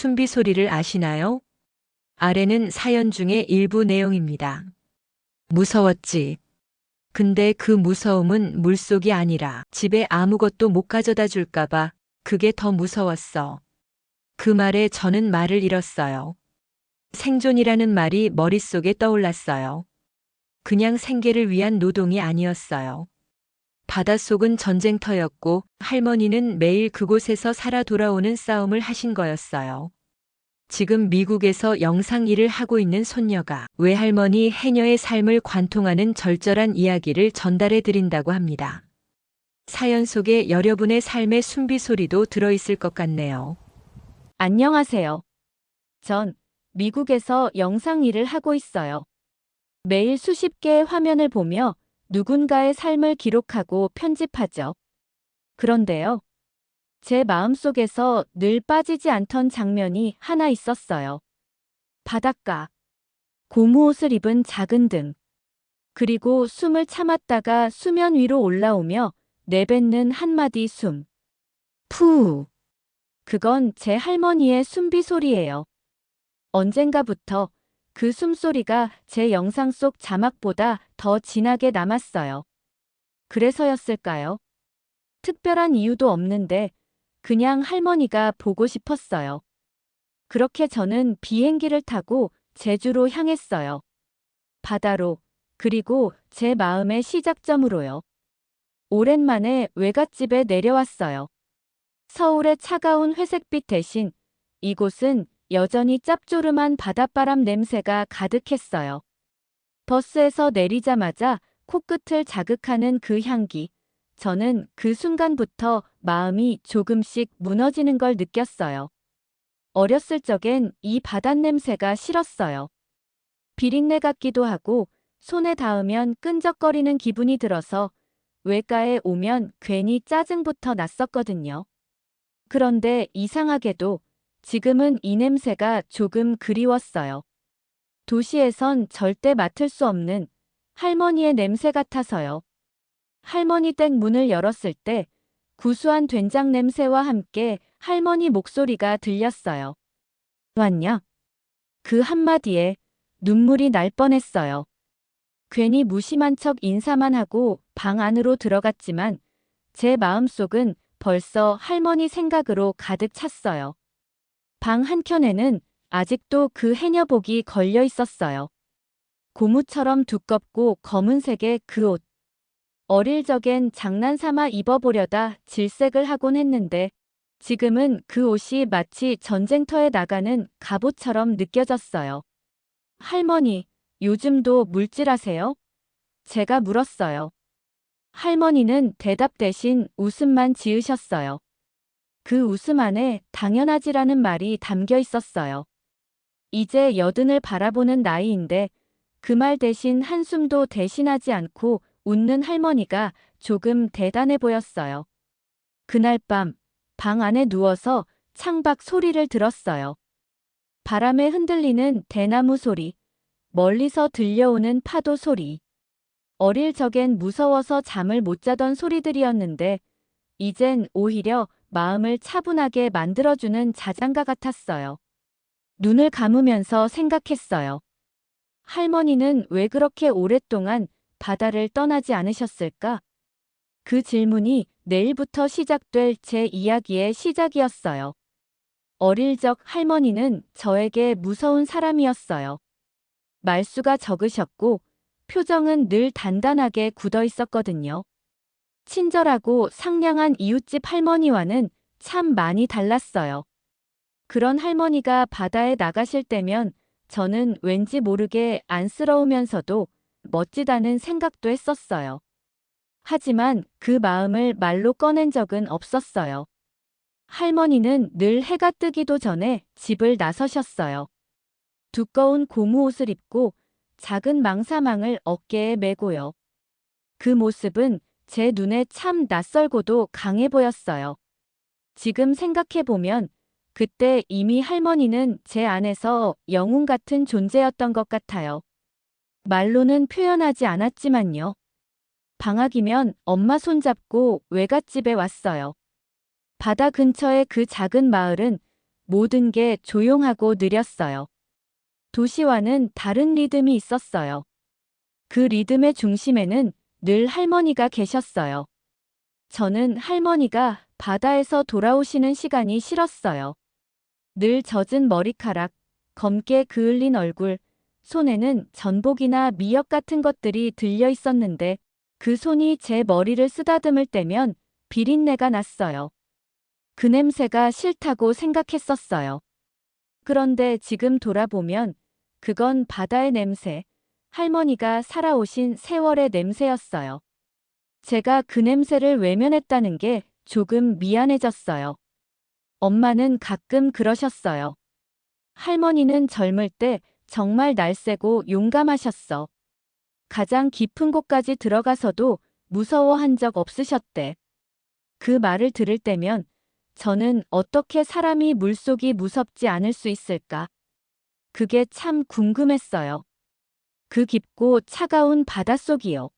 순비 소리를 아시나요? 아래는 사연 중의 일부 내용입니다. 무서웠지. 근데 그 무서움은 물속이 아니라 집에 아무것도 못 가져다 줄까봐 그게 더 무서웠어. 그 말에 저는 말을 잃었어요. 생존이라는 말이 머릿속에 떠올랐어요. 그냥 생계를 위한 노동이 아니었어요. 바닷속은 전쟁터였고 할머니는 매일 그곳에서 살아 돌아오는 싸움을 하신 거였어요. 지금 미국에서 영상 일을 하고 있는 손녀가 외할머니 해녀의 삶을 관통하는 절절한 이야기를 전달해 드린다고 합니다. 사연 속에 여러분의 삶의 숨비 소리도 들어있을 것 같네요. 안녕하세요. 전 미국에서 영상 일을 하고 있어요. 매일 수십 개의 화면을 보며 누군가의 삶을 기록하고 편집하죠. 그런데요, 제 마음속에서 늘 빠지지 않던 장면이 하나 있었어요. 바닷가, 고무 옷을 입은 작은 등, 그리고 숨을 참았다가 수면 위로 올라오며 내뱉는 한마디 숨. 푸. 그건 제 할머니의 숨비 소리예요. 언젠가부터 그 숨소리가 제 영상 속 자막보다 더 진하게 남았어요. 그래서였을까요? 특별한 이유도 없는데 그냥 할머니가 보고 싶었어요. 그렇게 저는 비행기를 타고 제주로 향했어요. 바다로, 그리고 제 마음의 시작점으로요. 오랜만에 외갓집에 내려왔어요. 서울의 차가운 회색빛 대신 이곳은 여전히 짭조름한 바닷바람 냄새가 가득했어요. 버스에서 내리자마자 코끝을 자극하는 그 향기. 저는 그 순간부터 마음이 조금씩 무너지는 걸 느꼈어요. 어렸을 적엔 이 바닷냄새가 싫었어요. 비린내 같기도 하고 손에 닿으면 끈적거리는 기분이 들어서 외가에 오면 괜히 짜증부터 났었거든요. 그런데 이상하게도 지금은 이 냄새가 조금 그리웠어요. 도시에선 절대 맡을 수 없는 할머니의 냄새 같아서요. 할머니 댁 문을 열었을 때 구수한 된장 냄새와 함께 할머니 목소리가 들렸어요. 왔냐? 그 한마디에 눈물이 날 뻔했어요. 괜히 무심한 척 인사만 하고 방 안으로 들어갔지만 제 마음속은 벌써 할머니 생각으로 가득 찼어요. 방 한켠에는 아직도 그 해녀복이 걸려 있었어요. 고무처럼 두껍고 검은색의 그 옷. 어릴 적엔 장난삼아 입어보려다 질색을 하곤 했는데 지금은 그 옷이 마치 전쟁터에 나가는 갑옷처럼 느껴졌어요. 할머니, 요즘도 물질하세요? 제가 물었어요. 할머니는 대답 대신 웃음만 지으셨어요. 그 웃음 안에 당연하지라는 말이 담겨 있었어요. 이제 여든을 바라보는 나이인데 그 말 대신 한숨도 대신하지 않고 웃는 할머니가 조금 대단해 보였어요. 그날 밤, 방 안에 누워서 창밖 소리를 들었어요. 바람에 흔들리는 대나무 소리, 멀리서 들려오는 파도 소리. 어릴 적엔 무서워서 잠을 못 자던 소리들이었는데 이젠 오히려 마음을 차분하게 만들어주는 자장가 같았어요. 눈을 감으면서 생각했어요. 할머니는 왜 그렇게 오랫동안 바다를 떠나지 않으셨을까? 그 질문이 내일부터 시작될 제 이야기의 시작이었어요. 어릴 적 할머니는 저에게 무서운 사람이었어요. 말수가 적으셨고 표정은 늘 단단하게 굳어 있었거든요. 친절하고 상냥한 이웃집 할머니와는 참 많이 달랐어요. 그런 할머니가 바다에 나가실 때면 저는 왠지 모르게 안쓰러우면서도 멋지다는 생각도 했었어요. 하지만 그 마음을 말로 꺼낸 적은 없었어요. 할머니는 늘 해가 뜨기도 전에 집을 나서셨어요. 두꺼운 고무 옷을 입고 작은 망사망을 어깨에 메고요. 그 모습은 제 눈에 참 낯설고도 강해 보였어요. 지금 생각해보면 그때 이미 할머니는 제 안에서 영웅 같은 존재였던 것 같아요. 말로는 표현하지 않았지만요. 방학이면 엄마 손잡고 외갓집에 왔어요. 바다 근처의 그 작은 마을은 모든 게 조용하고 느렸어요. 도시와는 다른 리듬이 있었어요. 그 리듬의 중심에는 늘 할머니가 계셨어요. 저는 할머니가 바다에서 돌아오시는 시간이 싫었어요. 늘 젖은 머리카락, 검게 그을린 얼굴, 손에는 전복이나 미역 같은 것들이 들려 있었는데 그 손이 제 머리를 쓰다듬을 때면 비린내가 났어요. 그 냄새가 싫다고 생각했었어요. 그런데 지금 돌아보면 그건 바다의 냄새, 할머니가 살아오신 세월의 냄새였어요. 제가 그 냄새를 외면했다는 게 조금 미안해졌어요. 엄마는 가끔 그러셨어요. 할머니는 젊을 때 정말 날쌔고 용감하셨어. 가장 깊은 곳까지 들어가서도 무서워한 적 없으셨대. 그 말을 들을 때면 저는 어떻게 사람이 물속이 무섭지 않을 수 있을까? 그게 참 궁금했어요. 그 깊고 차가운 바닷속이요.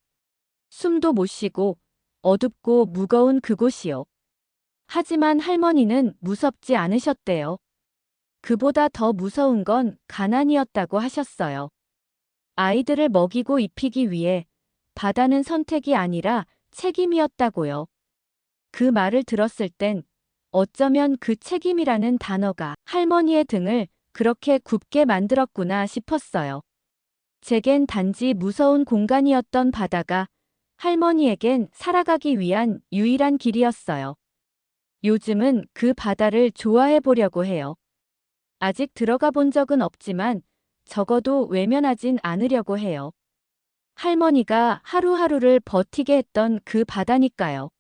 숨도 못 쉬고 어둡고 무거운 그곳이요. 하지만 할머니는 무섭지 않으셨대요. 그보다 더 무서운 건 가난이었다고 하셨어요. 아이들을 먹이고 입히기 위해 바다는 선택이 아니라 책임이었다고요. 그 말을 들었을 땐 어쩌면 그 책임이라는 단어가 할머니의 등을 그렇게 굽게 만들었구나 싶었어요. 제겐 단지 무서운 공간이었던 바다가 할머니에겐 살아가기 위한 유일한 길이었어요. 요즘은 그 바다를 좋아해 보려고 해요. 아직 들어가 본 적은 없지만 적어도 외면하진 않으려고 해요. 할머니가 하루하루를 버티게 했던 그 바다니까요.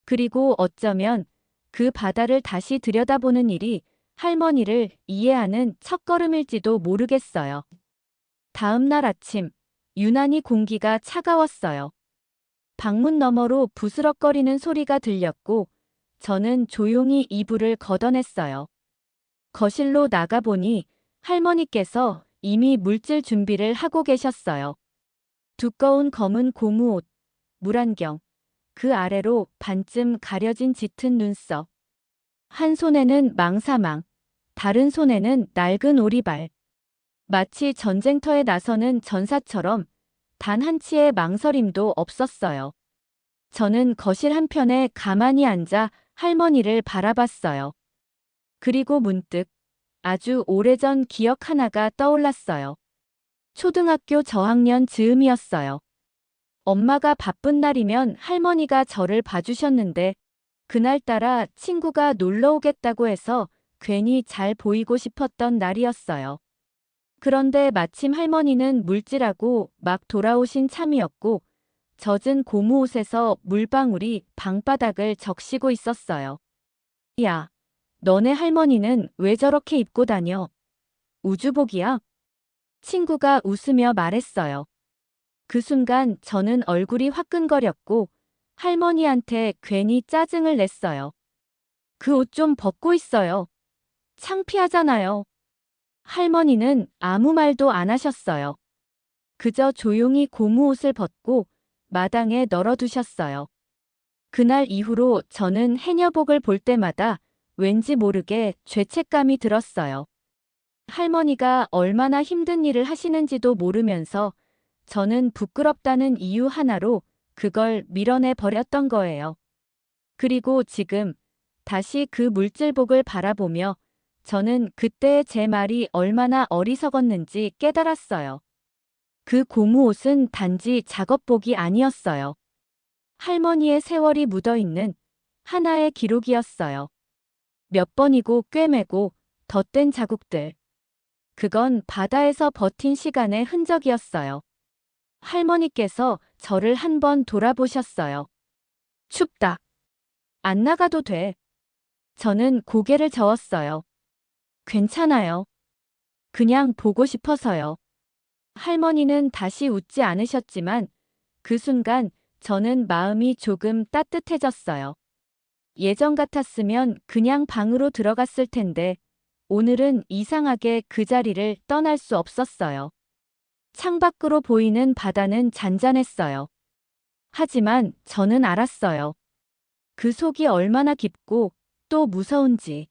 그리고 어쩌면 그 바다를 다시 들여다보는 일이 할머니를 이해하는 첫걸음일지도 모르겠어요. 다음 날 아침, 유난히 공기가 차가웠어요. 방문 너머로 부스럭거리는 소리가 들렸고, 저는 조용히 이불을 걷어냈어요. 거실로 나가보니 할머니께서 이미 물질 준비를 하고 계셨어요. 두꺼운 검은 고무옷, 물안경, 그 아래로 반쯤 가려진 짙은 눈썹. 한 손에는 망사망, 다른 손에는 낡은 오리발. 마치 전쟁터에 나서는 전사처럼 단 한치의 망설임도 없었어요. 저는 거실 한편에 가만히 앉아 할머니를 바라봤어요. 그리고 문득 아주 오래전 기억 하나가 떠올랐어요. 초등학교 저학년 즈음이었어요. 엄마가 바쁜 날이면 할머니가 저를 봐주셨는데 그날따라 친구가 놀러 오겠다고 해서 괜히 잘 보이고 싶었던 날이었어요. 그런데 마침 할머니는 물질하고 막 돌아오신 참이었고 젖은 고무옷에서 물방울이 방바닥을 적시고 있었어요. 야, 너네 할머니는 왜 저렇게 입고 다녀? 우주복이야? 친구가 웃으며 말했어요. 그 순간 저는 얼굴이 화끈거렸고 할머니한테 괜히 짜증을 냈어요. 그 옷 좀 벗고 있어요. 창피하잖아요. 할머니는 아무 말도 안 하셨어요. 그저 조용히 고무옷을 벗고 마당에 널어두셨어요. 그날 이후로 저는 해녀복을 볼 때마다 왠지 모르게 죄책감이 들었어요. 할머니가 얼마나 힘든 일을 하시는지도 모르면서 저는 부끄럽다는 이유 하나로 그걸 밀어내 버렸던 거예요. 그리고 지금 다시 그 물질복을 바라보며 저는 그때의 제 말이 얼마나 어리석었는지 깨달았어요. 그 고무옷은 단지 작업복이 아니었어요. 할머니의 세월이 묻어있는 하나의 기록이었어요. 몇 번이고 꿰매고 덧댄 자국들. 그건 바다에서 버틴 시간의 흔적이었어요. 할머니께서 저를 한 번 돌아보셨어요. 춥다. 안 나가도 돼. 저는 고개를 저었어요. 괜찮아요. 그냥 보고 싶어서요. 할머니는 다시 웃지 않으셨지만 그 순간 저는 마음이 조금 따뜻해졌어요. 예전 같았으면 그냥 방으로 들어갔을 텐데 오늘은 이상하게 그 자리를 떠날 수 없었어요. 창밖으로 보이는 바다는 잔잔했어요. 하지만 저는 알았어요. 그 속이 얼마나 깊고 또 무서운지.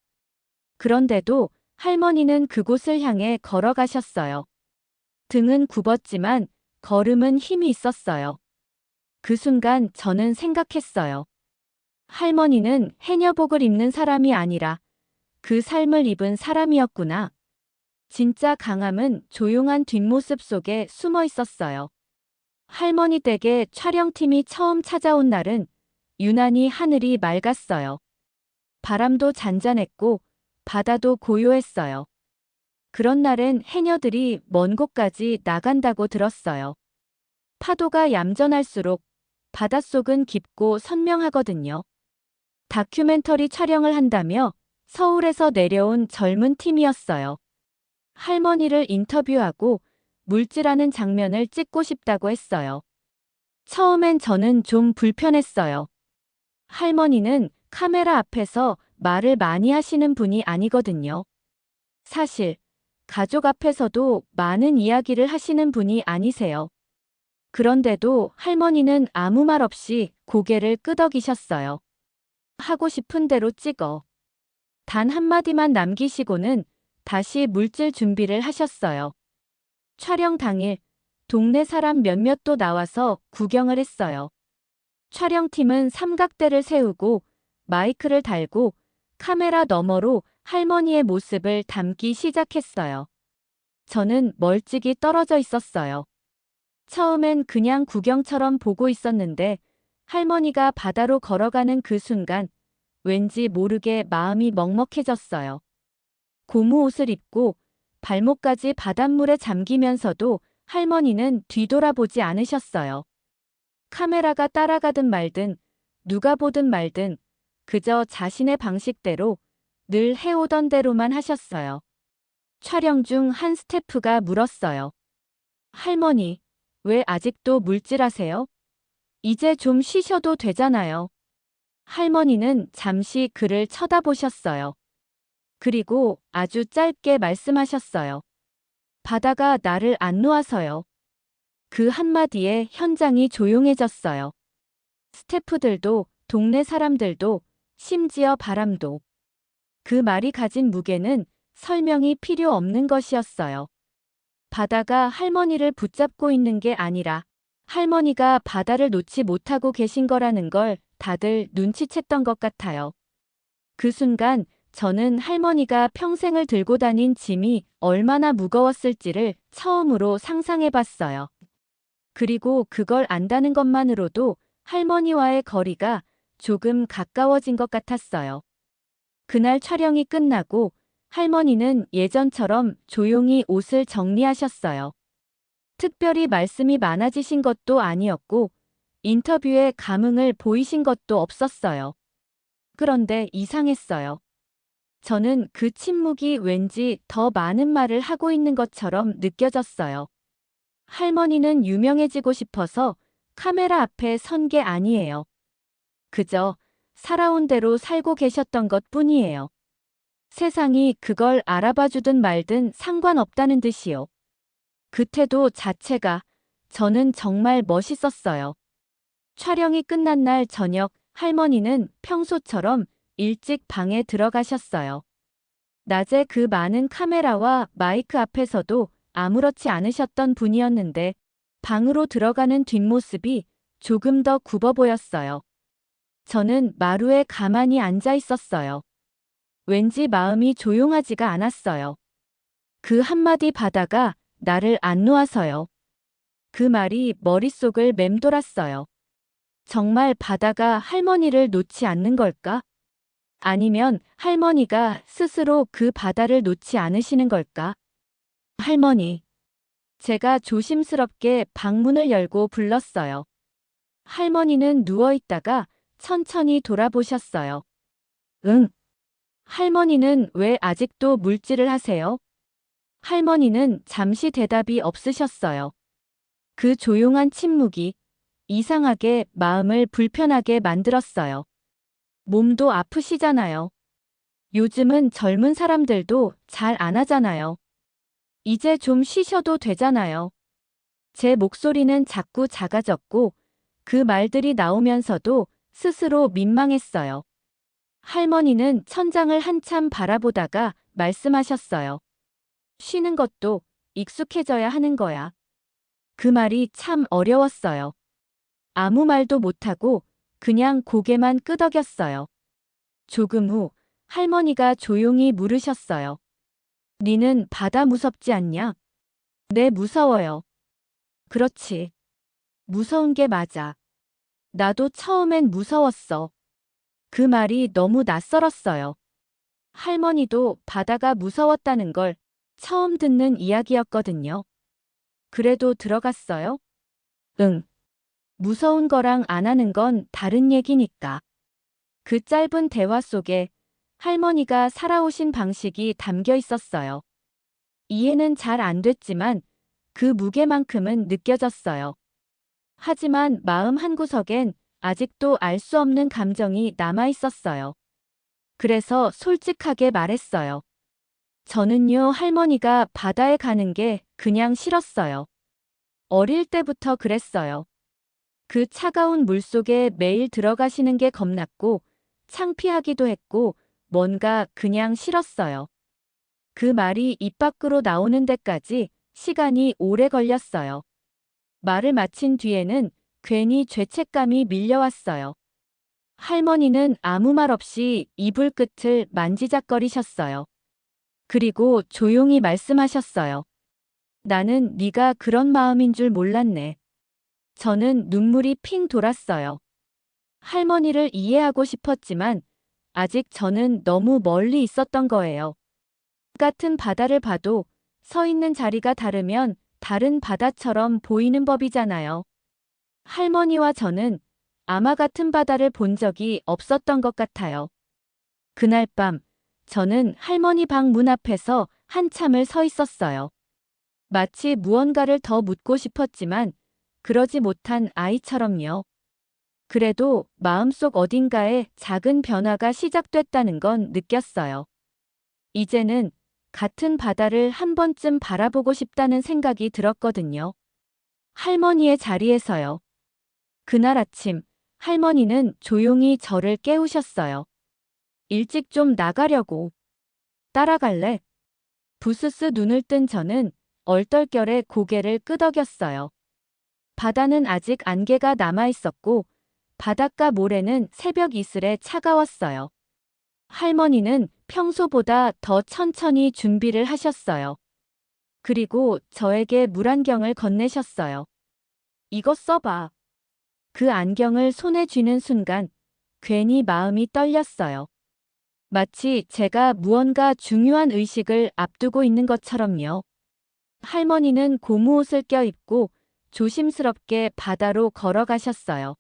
그런데도 할머니는 그곳을 향해 걸어가셨어요. 등은 굽었지만 걸음은 힘이 있었어요. 그 순간 저는 생각했어요. 할머니는 해녀복을 입는 사람이 아니라 그 삶을 입은 사람이었구나. 진짜 강함은 조용한 뒷모습 속에 숨어 있었어요. 할머니 댁에 촬영팀이 처음 찾아온 날은 유난히 하늘이 맑았어요. 바람도 잔잔했고 바다도 고요했어요. 그런 날엔 해녀들이 먼 곳까지 나간다고 들었어요. 파도가 얌전할수록 바닷속은 깊고 선명하거든요. 다큐멘터리 촬영을 한다며 서울에서 내려온 젊은 팀이었어요. 할머니를 인터뷰하고 물질하는 장면을 찍고 싶다고 했어요. 처음엔 저는 좀 불편했어요. 할머니는 카메라 앞에서 말을 많이 하시는 분이 아니거든요. 사실, 가족 앞에서도 많은 이야기를 하시는 분이 아니세요. 그런데도 할머니는 아무 말 없이 고개를 끄덕이셨어요. 하고 싶은 대로 찍어. 단 한마디만 남기시고는 다시 물질 준비를 하셨어요. 촬영 당일, 동네 사람 몇몇도 나와서 구경을 했어요. 촬영팀은 삼각대를 세우고 마이크를 달고 카메라 너머로 할머니의 모습을 담기 시작했어요. 저는 멀찍이 떨어져 있었어요. 처음엔 그냥 구경처럼 보고 있었는데 할머니가 바다로 걸어가는 그 순간 왠지 모르게 마음이 먹먹해졌어요. 고무 옷을 입고 발목까지 바닷물에 잠기면서도 할머니는 뒤돌아보지 않으셨어요. 카메라가 따라가든 말든 누가 보든 말든 그저 자신의 방식대로 늘 해오던 대로만 하셨어요. 촬영 중 한 스태프가 물었어요. 할머니, 왜 아직도 물질하세요? 이제 좀 쉬셔도 되잖아요. 할머니는 잠시 그를 쳐다보셨어요. 그리고 아주 짧게 말씀하셨어요. 바다가 나를 안 놓아서요. 그 한마디에 현장이 조용해졌어요. 스태프들도, 동네 사람들도, 심지어 바람도. 그 말이 가진 무게는 설명이 필요 없는 것이었어요. 바다가 할머니를 붙잡고 있는 게 아니라 할머니가 바다를 놓지 못하고 계신 거라는 걸 다들 눈치챘던 것 같아요. 그 순간 저는 할머니가 평생을 들고 다닌 짐이 얼마나 무거웠을지를 처음으로 상상해 봤어요. 그리고 그걸 안다는 것만으로도 할머니와의 거리가 조금 가까워진 것 같았어요. 그날 촬영이 끝나고 할머니는 예전처럼 조용히 옷을 정리하셨어요. 특별히 말씀이 많아지신 것도 아니었고 인터뷰에 감흥을 보이신 것도 없었어요. 그런데 이상했어요. 저는 그 침묵이 왠지 더 많은 말을 하고 있는 것처럼 느껴졌어요. 할머니는 유명해지고 싶어서 카메라 앞에 선 게 아니에요. 그저 살아온 대로 살고 계셨던 것 뿐이에요. 세상이 그걸 알아봐주든 말든 상관없다는 듯이요. 그 태도 자체가 저는 정말 멋있었어요. 촬영이 끝난 날 저녁 할머니는 평소처럼 일찍 방에 들어가셨어요. 낮에 그 많은 카메라와 마이크 앞에서도 아무렇지 않으셨던 분이었는데 방으로 들어가는 뒷모습이 조금 더 굽어 보였어요. 저는 마루에 가만히 앉아 있었어요. 왠지 마음이 조용하지가 않았어요. 그 한마디 바다가 나를 안 놓아서요. 그 말이 머릿속을 맴돌았어요. 정말 바다가 할머니를 놓지 않는 걸까? 아니면 할머니가 스스로 그 바다를 놓지 않으시는 걸까? 할머니. 제가 조심스럽게 방문을 열고 불렀어요. 할머니는 누워 있다가 천천히 돌아보셨어요. 응. 할머니는 왜 아직도 물질을 하세요? 할머니는 잠시 대답이 없으셨어요. 그 조용한 침묵이 이상하게 마음을 불편하게 만들었어요. 몸도 아프시잖아요. 요즘은 젊은 사람들도 잘 안 하잖아요. 이제 좀 쉬셔도 되잖아요. 제 목소리는 자꾸 작아졌고 그 말들이 나오면서도 스스로 민망했어요. 할머니는 천장을 한참 바라보다가 말씀하셨어요. 쉬는 것도 익숙해져야 하는 거야. 그 말이 참 어려웠어요. 아무 말도 못하고 그냥 고개만 끄덕였어요. 조금 후 할머니가 조용히 물으셨어요. 니는 바다 무섭지 않냐? 네, 무서워요. 그렇지. 무서운 게 맞아. 나도 처음엔 무서웠어. 그 말이 너무 낯설었어요. 할머니도 바다가 무서웠다는 걸 처음 듣는 이야기였거든요. 그래도 들어갔어요? 응. 무서운 거랑 안 하는 건 다른 얘기니까. 그 짧은 대화 속에 할머니가 살아오신 방식이 담겨 있었어요. 이해는 잘 안 됐지만 그 무게만큼은 느껴졌어요. 하지만 마음 한구석엔 아직도 알 수 없는 감정이 남아 있었어요. 그래서 솔직하게 말했어요. 저는요, 할머니가 바다에 가는 게 그냥 싫었어요. 어릴 때부터 그랬어요. 그 차가운 물속에 매일 들어가시는 게 겁났고, 창피하기도 했고, 뭔가 그냥 싫었어요. 그 말이 입 밖으로 나오는 데까지 시간이 오래 걸렸어요. 말을 마친 뒤에는 괜히 죄책감이 밀려왔어요. 할머니는 아무 말 없이 이불 끝을 만지작거리셨어요. 그리고 조용히 말씀하셨어요. 나는 네가 그런 마음인 줄 몰랐네. 저는 눈물이 핑 돌았어요. 할머니를 이해하고 싶었지만 아직 저는 너무 멀리 있었던 거예요. 같은 바다를 봐도 서 있는 자리가 다르면 다른 바다처럼 보이는 법이잖아요. 할머니와 저는 아마 같은 바다를 본 적이 없었던 것 같아요. 그날 밤, 저는 할머니 방 문 앞에서 한참을 서 있었어요. 마치 무언가를 더 묻고 싶었지만 그러지 못한 아이처럼요. 그래도 마음속 어딘가에 작은 변화가 시작됐다는 건 느꼈어요. 이제는 같은 바다를 한 번쯤 바라보고 싶다는 생각이 들었거든요. 할머니의 자리에서요. 그날 아침, 할머니는 조용히 저를 깨우셨어요. 일찍 좀 나가려고. 따라갈래? 부스스 눈을 뜬 저는 얼떨결에 고개를 끄덕였어요. 바다는 아직 안개가 남아 있었고 바닷가 모래는 새벽 이슬에 차가웠어요. 할머니는 평소보다 더 천천히 준비를 하셨어요. 그리고 저에게 물안경을 건네셨어요. 이거 써봐. 그 안경을 손에 쥐는 순간 괜히 마음이 떨렸어요. 마치 제가 무언가 중요한 의식을 앞두고 있는 것처럼요. 할머니는 고무옷을 껴입고 조심스럽게 바다로 걸어가셨어요.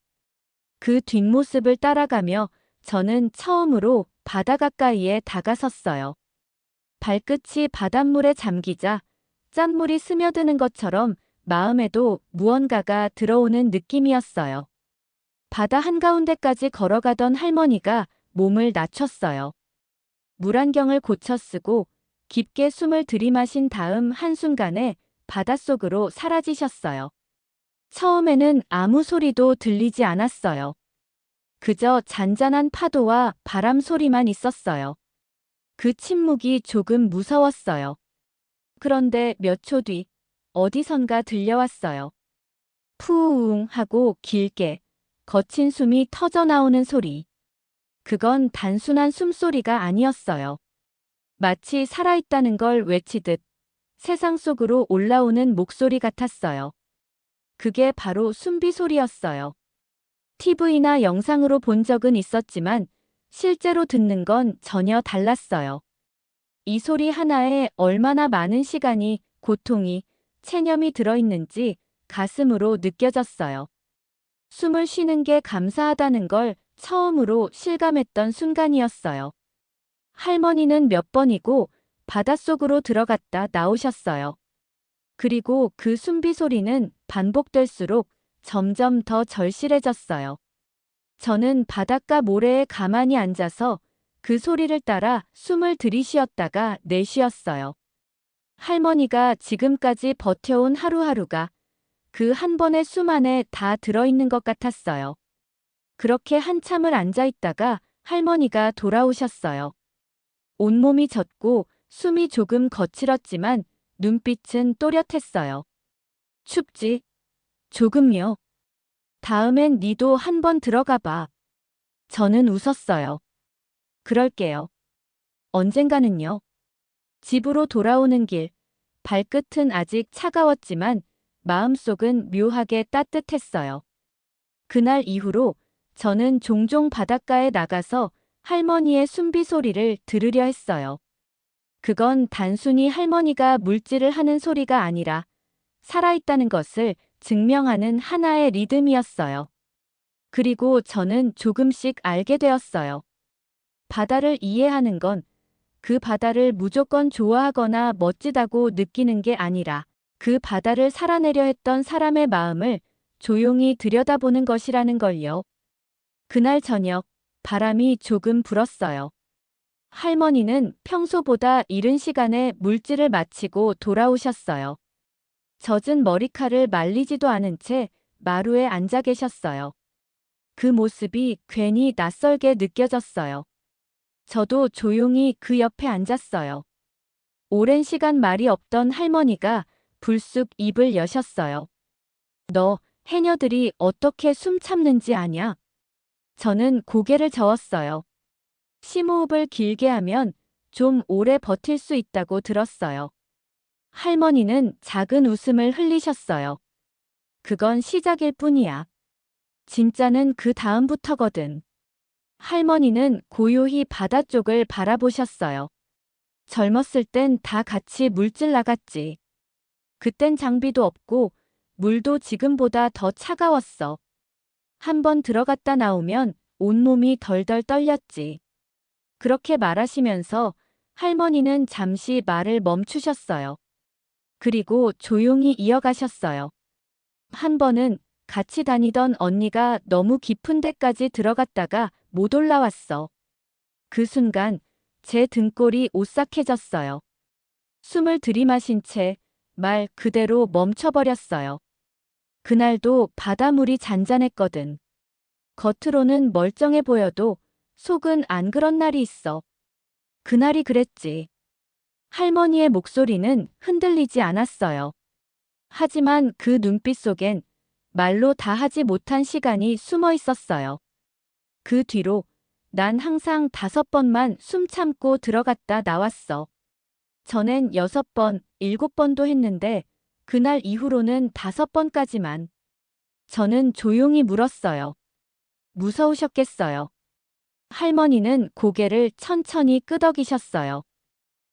그 뒷모습을 따라가며 저는 처음으로 바다 가까이에 다가섰어요. 발끝이 바닷물에 잠기자 짠물이 스며드는 것처럼 마음에도 무언가가 들어오는 느낌이었어요. 바다 한가운데까지 걸어가던 할머니가 몸을 낮췄어요. 물안경을 고쳐 쓰고 깊게 숨을 들이마신 다음 한순간에 바닷속으로 사라지셨어요. 처음에는 아무 소리도 들리지 않았어요. 그저 잔잔한 파도와 바람 소리만 있었어요. 그 침묵이 조금 무서웠어요. 그런데 몇 초 뒤 어디선가 들려왔어요. 푸웅 하고 길게 거친 숨이 터져 나오는 소리. 그건 단순한 숨소리가 아니었어요. 마치 살아있다는 걸 외치듯 세상 속으로 올라오는 목소리 같았어요. 그게 바로 숨비 소리였어요. TV나 영상으로 본 적은 있었지만 실제로 듣는 건 전혀 달랐어요. 이 소리 하나에 얼마나 많은 시간이, 고통이, 체념이 들어있는지 가슴으로 느껴졌어요. 숨을 쉬는 게 감사하다는 걸 처음으로 실감했던 순간이었어요. 할머니는 몇 번이고 바닷속으로 들어갔다 나오셨어요. 그리고 그 숨비 소리는 반복될수록 점점 더 절실해졌어요. 저는 바닷가 모래에 가만히 앉아서 그 소리를 따라 숨을 들이쉬었다가 내쉬었어요. 할머니가 지금까지 버텨온 하루하루가 그 한 번의 숨 안에 다 들어있는 것 같았어요. 그렇게 한참을 앉아 있다가 할머니가 돌아오셨어요. 온몸이 젖고 숨이 조금 거칠었지만 눈빛은 또렷했어요. 춥지? 조금요. 다음엔 니도 한번 들어가 봐. 저는 웃었어요. 그럴게요. 언젠가는요. 집으로 돌아오는 길, 발끝은 아직 차가웠지만 마음속은 묘하게 따뜻했어요. 그날 이후로 저는 종종 바닷가에 나가서 할머니의 숨비 소리를 들으려 했어요. 그건 단순히 할머니가 물질을 하는 소리가 아니라 살아있다는 것을 증명하는 하나의 리듬이었어요. 그리고 저는 조금씩 알게 되었어요. 바다를 이해하는 건 그 바다를 무조건 좋아하거나 멋지다고 느끼는 게 아니라 그 바다를 살아내려 했던 사람의 마음을 조용히 들여다보는 것이라는 걸요. 그날 저녁, 바람이 조금 불었어요. 할머니는 평소보다 이른 시간에 물질을 마치고 돌아오셨어요. 젖은 머리칼을 말리지도 않은 채 마루에 앉아 계셨어요. 그 모습이 괜히 낯설게 느껴졌어요. 저도 조용히 그 옆에 앉았어요. 오랜 시간 말이 없던 할머니가 불쑥 입을 여셨어요. 너 해녀들이 어떻게 숨 참는지 아냐? 저는 고개를 저었어요. 심호흡을 길게 하면 좀 오래 버틸 수 있다고 들었어요. 할머니는 작은 웃음을 흘리셨어요. 그건 시작일 뿐이야. 진짜는 그 다음부터거든. 할머니는 고요히 바다 쪽을 바라보셨어요. 젊었을 땐 다 같이 물질 나갔지. 그땐 장비도 없고 물도 지금보다 더 차가웠어. 한번 들어갔다 나오면 온몸이 덜덜 떨렸지. 그렇게 말하시면서 할머니는 잠시 말을 멈추셨어요. 그리고 조용히 이어가셨어요. 한 번은 같이 다니던 언니가 너무 깊은 데까지 들어갔다가 못 올라왔어. 그 순간 제 등골이 오싹해졌어요. 숨을 들이마신 채 말 그대로 멈춰버렸어요. 그날도 바닷물이 잔잔했거든. 겉으로는 멀쩡해 보여도 속은 안 그런 날이 있어. 그날이 그랬지. 할머니의 목소리는 흔들리지 않았어요. 하지만 그 눈빛 속엔 말로 다 하지 못한 시간이 숨어 있었어요. 그 뒤로 난 항상 5번만 숨 참고 들어갔다 나왔어. 전엔 6번, 7번도 했는데 그날 이후로는 5번까지만. 저는 조용히 물었어요. 무서우셨겠어요. 할머니는 고개를 천천히 끄덕이셨어요.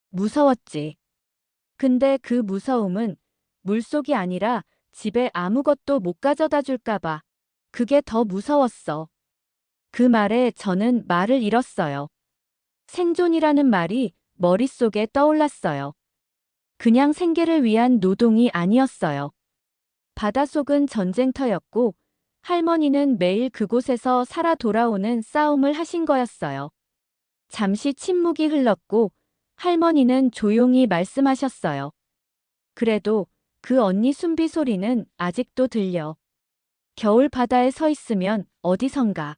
무서웠지. 근데 그 무서움은 물속이 아니라 집에 아무것도 못 가져다 줄까봐. 그게 더 무서웠어. 그 말에 저는 말을 잃었어요. 생존이라는 말이 머릿속에 떠올랐어요. 그냥 생계를 위한 노동이 아니었어요. 바닷속은 전쟁터였고 할머니는 매일 그곳에서 살아 돌아오는 싸움을 하신 거였어요. 잠시 침묵이 흘렀고 할머니는 조용히 말씀하셨어요. 그래도 그 언니 숨비 소리는 아직도 들려. 겨울 바다에 서 있으면 어디선가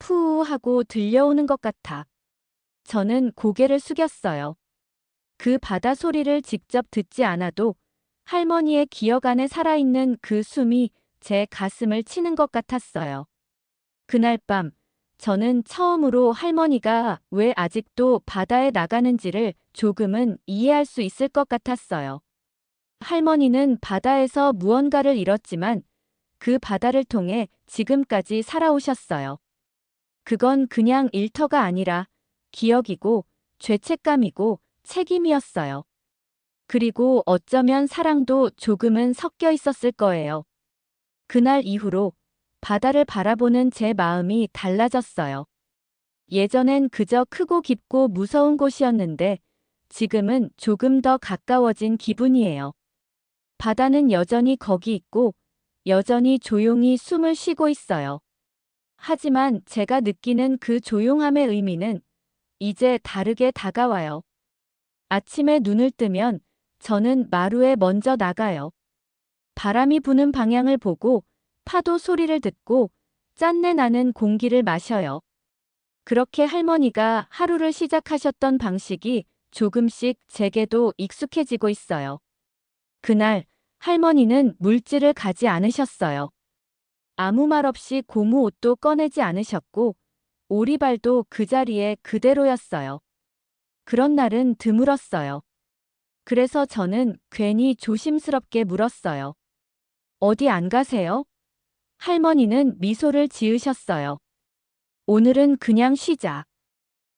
푸우 하고 들려오는 것 같아. 저는 고개를 숙였어요. 그 바다 소리를 직접 듣지 않아도 할머니의 기억 안에 살아있는 그 숨이 제 가슴을 치는 것 같았어요. 그날 밤, 저는 처음으로 할머니가 왜 아직도 바다에 나가는지를 조금은 이해할 수 있을 것 같았어요. 할머니는 바다에서 무언가를 잃었지만 그 바다를 통해 지금까지 살아오셨어요. 그건 그냥 일터가 아니라 기억이고 죄책감이고 책임이었어요. 그리고 어쩌면 사랑도 조금은 섞여 있었을 거예요. 그날 이후로 바다를 바라보는 제 마음이 달라졌어요. 예전엔 그저 크고 깊고 무서운 곳이었는데 지금은 조금 더 가까워진 기분이에요. 바다는 여전히 거기 있고 여전히 조용히 숨을 쉬고 있어요. 하지만 제가 느끼는 그 조용함의 의미는 이제 다르게 다가와요. 아침에 눈을 뜨면 저는 마루에 먼저 나가요. 바람이 부는 방향을 보고 파도 소리를 듣고 짠내 나는 공기를 마셔요. 그렇게 할머니가 하루를 시작하셨던 방식이 조금씩 제게도 익숙해지고 있어요. 그날 할머니는 물질을 가지 않으셨어요. 아무 말 없이 고무 옷도 꺼내지 않으셨고 오리발도 그 자리에 그대로였어요. 그런 날은 드물었어요. 그래서 저는 괜히 조심스럽게 물었어요. 어디 안 가세요? 할머니는 미소를 지으셨어요. 오늘은 그냥 쉬자.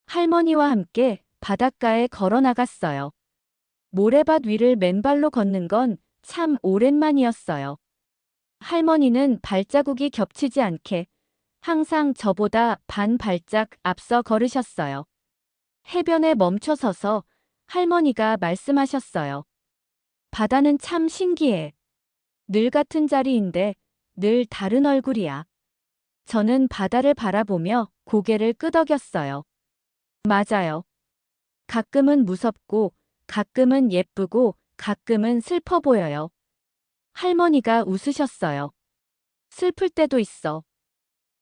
할머니와 함께 바닷가에 걸어 나갔어요. 모래밭 위를 맨발로 걷는 건 참 오랜만이었어요. 할머니는 발자국이 겹치지 않게 항상 저보다 반 발짝 앞서 걸으셨어요. 해변에 멈춰 서서 할머니가 말씀하셨어요. 바다는 참 신기해. 늘 같은 자리인데 늘 다른 얼굴이야. 저는 바다를 바라보며 고개를 끄덕였어요. 맞아요. 가끔은 무섭고, 가끔은 예쁘고, 가끔은 슬퍼 보여요. 할머니가 웃으셨어요. 슬플 때도 있어.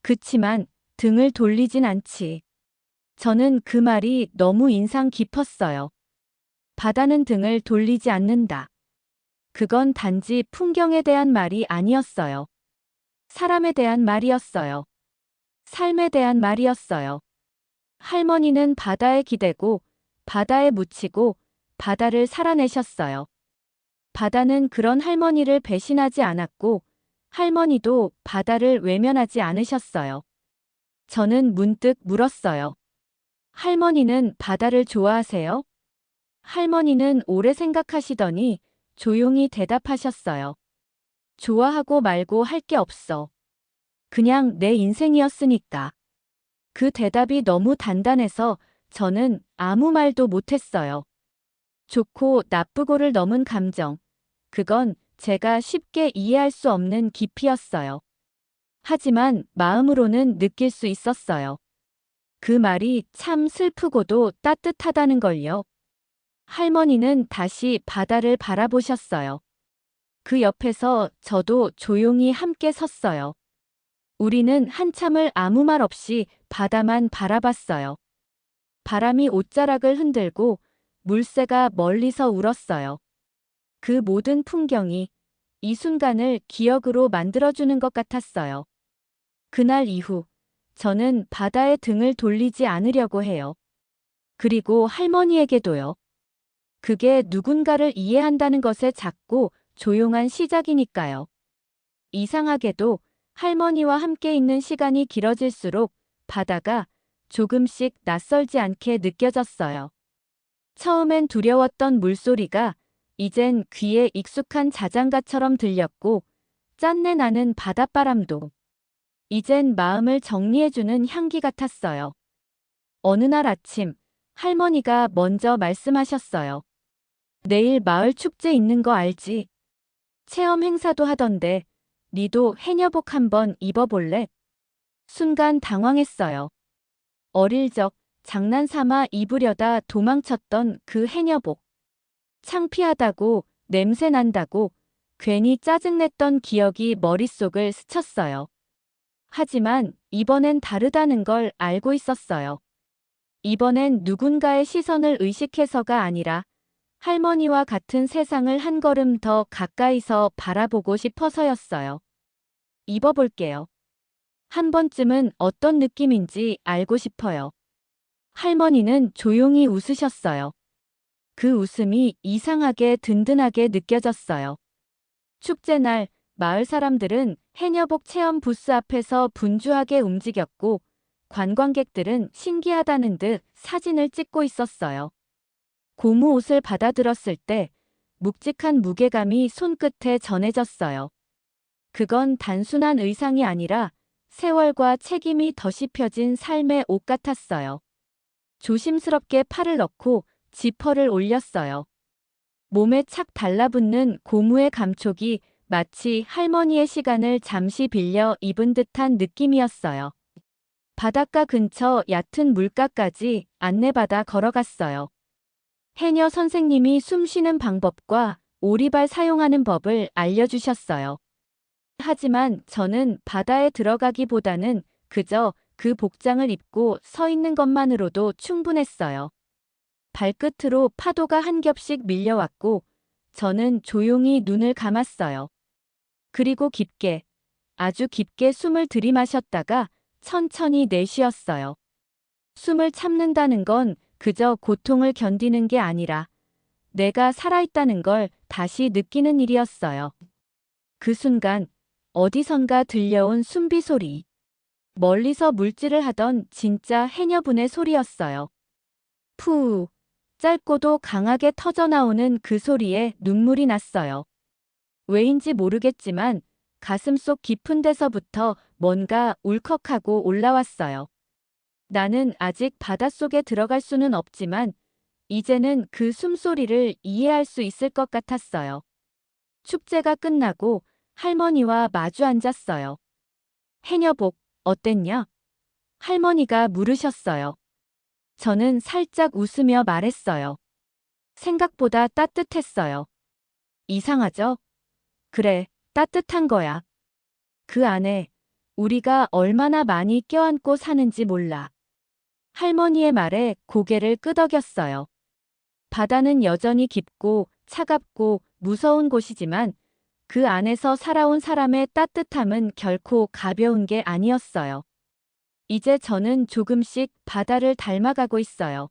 그치만 등을 돌리진 않지. 저는 그 말이 너무 인상 깊었어요. 바다는 등을 돌리지 않는다. 그건 단지 풍경에 대한 말이 아니었어요. 사람에 대한 말이었어요. 삶에 대한 말이었어요. 할머니는 바다에 기대고, 바다에 묻히고, 바다를 살아내셨어요. 바다는 그런 할머니를 배신하지 않았고, 할머니도 바다를 외면하지 않으셨어요. 저는 문득 물었어요. 할머니는 바다를 좋아하세요? 할머니는 오래 생각하시더니 조용히 대답하셨어요. 좋아하고 말고 할 게 없어. 그냥 내 인생이었으니까. 그 대답이 너무 단단해서 저는 아무 말도 못했어요. 좋고 나쁘고를 넘은 감정. 그건 제가 쉽게 이해할 수 없는 깊이였어요. 하지만 마음으로는 느낄 수 있었어요. 그 말이 참 슬프고도 따뜻하다는 걸요. 할머니는 다시 바다를 바라보셨어요. 그 옆에서 저도 조용히 함께 섰어요. 우리는 한참을 아무 말 없이 바다만 바라봤어요. 바람이 옷자락을 흔들고 물새가 멀리서 울었어요. 그 모든 풍경이 이 순간을 기억으로 만들어주는 것 같았어요. 그날 이후 저는 바다에 등을 돌리지 않으려고 해요. 그리고 할머니에게도요. 그게 누군가를 이해한다는 것의 작고 조용한 시작이니까요. 이상하게도 할머니와 함께 있는 시간이 길어질수록 바다가 조금씩 낯설지 않게 느껴졌어요. 처음엔 두려웠던 물소리가 이젠 귀에 익숙한 자장가처럼 들렸고 짠내 나는 바닷바람도 이젠 마음을 정리해주는 향기 같았어요. 어느 날 아침 할머니가 먼저 말씀하셨어요. 내일 마을 축제 있는 거 알지? 체험 행사도 하던데 니도 해녀복 한번 입어볼래? 순간 당황했어요. 어릴 적 장난삼아 입으려다 도망쳤던 그 해녀복. 창피하다고 냄새 난다고 괜히 짜증냈던 기억이 머릿속을 스쳤어요. 하지만 이번엔 다르다는 걸 알고 있었어요. 이번엔 누군가의 시선을 의식해서가 아니라 할머니와 같은 세상을 한 걸음 더 가까이서 바라보고 싶어서였어요. 입어볼게요. 한 번쯤은 어떤 느낌인지 알고 싶어요. 할머니는 조용히 웃으셨어요. 그 웃음이 이상하게 든든하게 느껴졌어요. 축제날 마을 사람들은 해녀복 체험 부스 앞에서 분주하게 움직였고 관광객들은 신기하다는 듯 사진을 찍고 있었어요. 고무 옷을 받아들었을 때 묵직한 무게감이 손끝에 전해졌어요. 그건 단순한 의상이 아니라 세월과 책임이 덧이 펴진 삶의 옷 같았어요. 조심스럽게 팔을 넣고 지퍼를 올렸어요. 몸에 착 달라붙는 고무의 감촉이 마치 할머니의 시간을 잠시 빌려 입은 듯한 느낌이었어요. 바닷가 근처 얕은 물가까지 안내받아 걸어갔어요. 해녀 선생님이 숨 쉬는 방법과 오리발 사용하는 법을 알려주셨어요. 하지만 저는 바다에 들어가기보다는 그저 그 복장을 입고 서 있는 것만으로도 충분했어요. 발끝으로 파도가 한 겹씩 밀려왔고 저는 조용히 눈을 감았어요. 그리고 깊게, 아주 깊게 숨을 들이마셨다가 천천히 내쉬었어요. 숨을 참는다는 건 그저 고통을 견디는 게 아니라 내가 살아있다는 걸 다시 느끼는 일이었어요. 그 순간 어디선가 들려온 숨비 소리. 멀리서 물질을 하던 진짜 해녀분의 소리였어요. 푸, 짧고도 강하게 터져나오는 그 소리에 눈물이 났어요. 왜인지 모르겠지만 가슴속 깊은 데서부터 뭔가 울컥하고 올라왔어요. 나는 아직 바닷속에 들어갈 수는 없지만 이제는 그 숨소리를 이해할 수 있을 것 같았어요. 축제가 끝나고 할머니와 마주 앉았어요. 해녀복, 어땠냐? 할머니가 물으셨어요. 저는 살짝 웃으며 말했어요. 생각보다 따뜻했어요. 이상하죠? 그래, 따뜻한 거야. 그 안에 우리가 얼마나 많이 껴안고 사는지 몰라. 할머니의 말에 고개를 끄덕였어요. 바다는 여전히 깊고 차갑고 무서운 곳이지만 그 안에서 살아온 사람의 따뜻함은 결코 가벼운 게 아니었어요. 이제 저는 조금씩 바다를 닮아가고 있어요.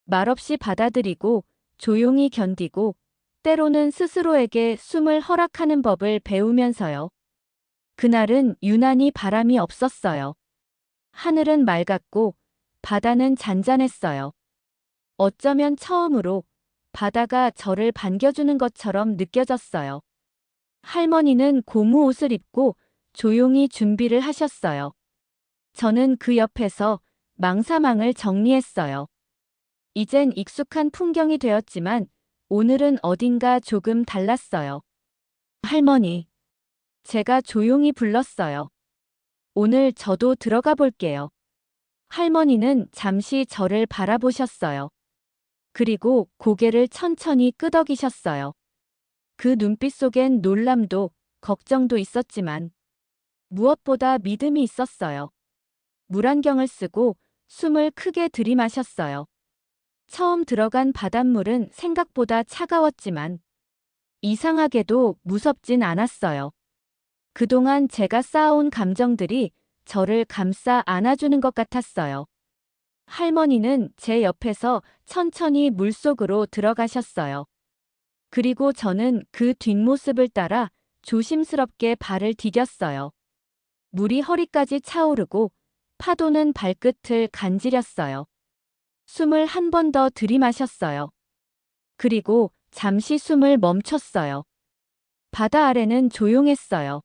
말없이 받아들이고 조용히 견디고 때로는 스스로에게 숨을 허락하는 법을 배우면서요. 그날은 유난히 바람이 없었어요. 하늘은 맑았고 바다는 잔잔했어요. 어쩌면 처음으로 바다가 저를 반겨주는 것처럼 느껴졌어요. 할머니는 고무 옷을 입고 조용히 준비를 하셨어요. 저는 그 옆에서 망사망을 정리했어요. 이젠 익숙한 풍경이 되었지만 오늘은 어딘가 조금 달랐어요. 할머니. 제가 조용히 불렀어요. 오늘 저도 들어가 볼게요. 할머니는 잠시 저를 바라보셨어요. 그리고 고개를 천천히 끄덕이셨어요. 그 눈빛 속엔 놀람도 걱정도 있었지만 무엇보다 믿음이 있었어요. 물안경을 쓰고 숨을 크게 들이마셨어요. 처음 들어간 바닷물은 생각보다 차가웠지만 이상하게도 무섭진 않았어요. 그동안 제가 쌓아온 감정들이 저를 감싸 안아주는 것 같았어요. 할머니는 제 옆에서 천천히 물속으로 들어가셨어요. 그리고 저는 그 뒷모습을 따라 조심스럽게 발을 디뎠어요. 물이 허리까지 차오르고 파도는 발끝을 간지렸어요. 숨을 한 번 더 들이마셨어요. 그리고 잠시 숨을 멈췄어요. 바다 아래는 조용했어요.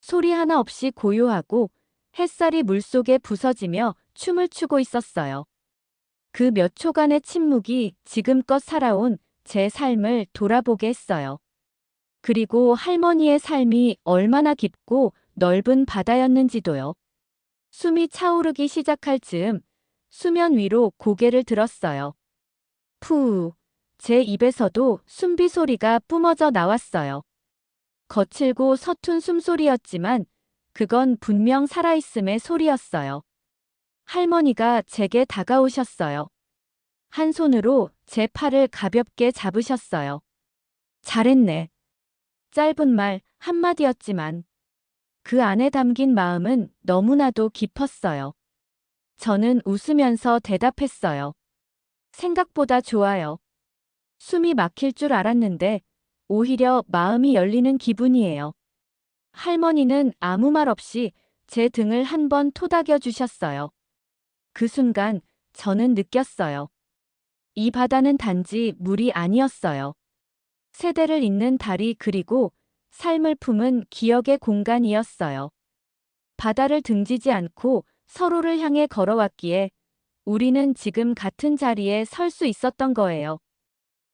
소리 하나 없이 고요하고 햇살이 물속에 부서지며 춤을 추고 있었어요. 그 몇 초간의 침묵이 지금껏 살아온 제 삶을 돌아보게 했어요. 그리고 할머니의 삶이 얼마나 깊고 넓은 바다였는지도요. 숨이 차오르기 시작할 즈음 수면 위로 고개를 들었어요. 푸, 제 입에서도 숨비 소리가 뿜어져 나왔어요. 거칠고 서툰 숨소리였지만 그건 분명 살아있음의 소리였어요. 할머니가 제게 다가오셨어요. 한 손으로 제 팔을 가볍게 잡으셨어요. 잘했네. 짧은 말 한마디였지만 그 안에 담긴 마음은 너무나도 깊었어요. 저는 웃으면서 대답했어요. 생각보다 좋아요. 숨이 막힐 줄 알았는데 오히려 마음이 열리는 기분이에요. 할머니는 아무 말 없이 제 등을 한 번 토닥여 주셨어요. 그 순간 저는 느꼈어요. 이 바다는 단지 물이 아니었어요. 세대를 잇는 다리 그리고 삶을 품은 기억의 공간이었어요. 바다를 등지지 않고 서로를 향해 걸어왔기에 우리는 지금 같은 자리에 설 수 있었던 거예요.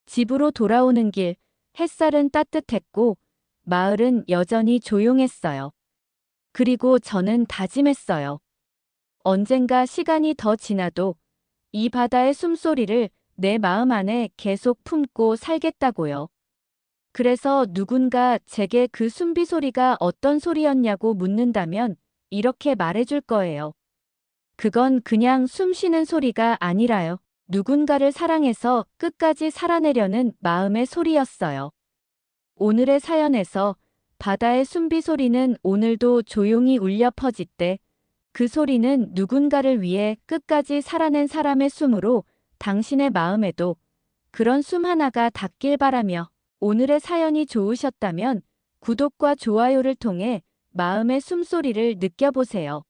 집으로 돌아오는 길, 햇살은 따뜻했고 마을은 여전히 조용했어요. 그리고 저는 다짐했어요. 언젠가 시간이 더 지나도 이 바다의 숨소리를 내 마음 안에 계속 품고 살겠다고요. 그래서 누군가 제게 그 숨비 소리가 어떤 소리였냐고 묻는다면 이렇게 말해줄 거예요. 그건 그냥 숨 쉬는 소리가 아니라요. 누군가를 사랑해서 끝까지 살아내려는 마음의 소리였어요. 오늘의 사연에서 바다의 숨비 소리는 오늘도 조용히 울려 퍼질 때 그 소리는 누군가를 위해 끝까지 살아낸 사람의 숨으로 당신의 마음에도 그런 숨 하나가 닿길 바라며 오늘의 사연이 좋으셨다면 구독과 좋아요를 통해 마음의 숨소리를 느껴보세요.